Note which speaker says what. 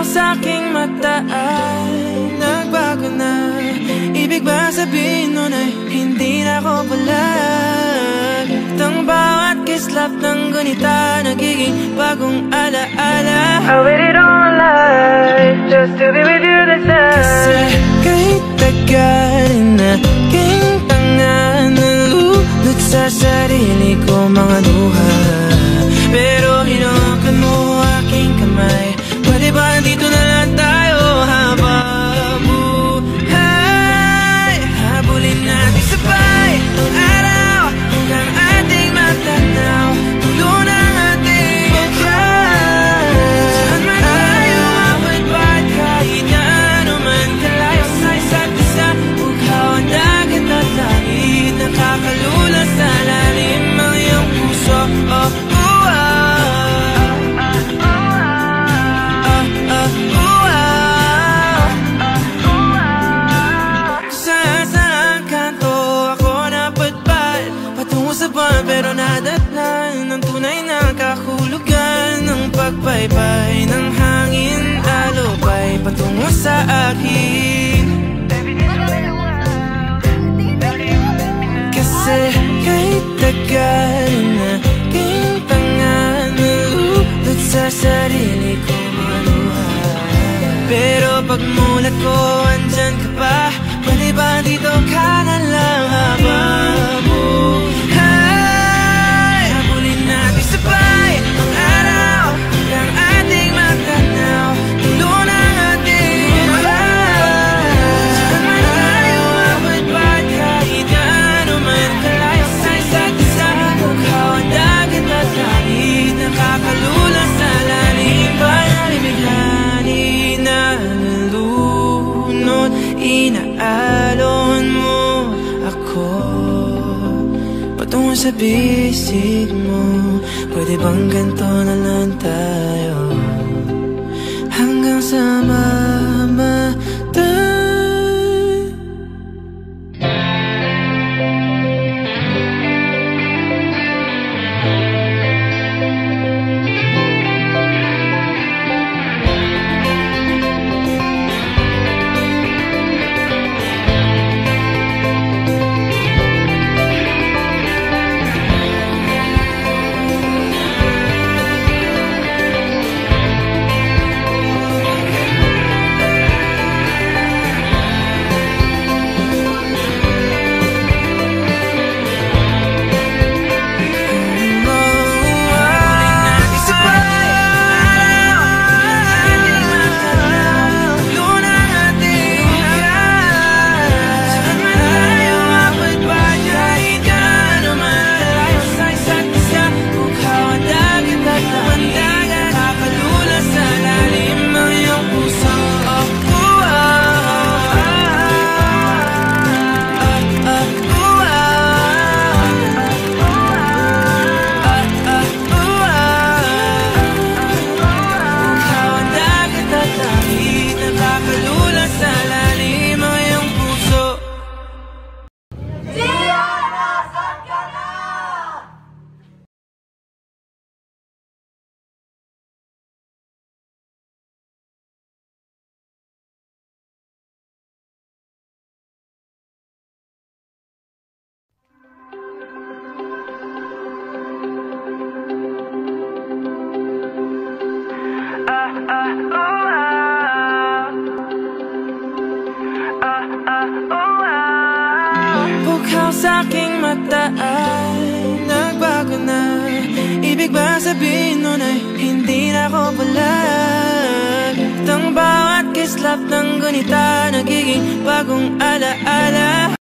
Speaker 1: Bukhaw sa'king mata ay nagbago na. Ibig ba sabihin nun ay hindi na ako palag? Tang bawat kislap ng gunita nagiging bagong alaala. I waited all my life just to be with you this time. Kasi kahit tagal na king tanga, nalulot sa sarili ko mga luha. Pero hinawakan mo aking kamay. Pwede ba dito na lang tayo habang buhay? Habulin natin sabay ang araw hanggang ating matanaw. Tulo ng ating pagkain. Saan man tayo awit ba't kahit na ano man kalayo sa isa't isa. Bukhaw ang dagat at langit, nakakalula sa lalim ang iyong puso. Pero nadatnan ng tunay na kahulugan ng pagbaybay ng hangin, alubay patungo sa akin. Kasi kahit tagal na king tanga, nalulot sa sarili ko maluhay. Pero pagmulat ko andyan ka pa. Pwede ba dito ka na lang habang inaalon mo ako patungo sa bisig mo. Pwede bang ganito na lang tayo hanggang sa mamatay? Bukhaw sa'king mata ay nagbago na. Ibig ba sabihin nun ay hindi na ako palag? Tang bawat kislap ng gunita nagiging bagong alaala.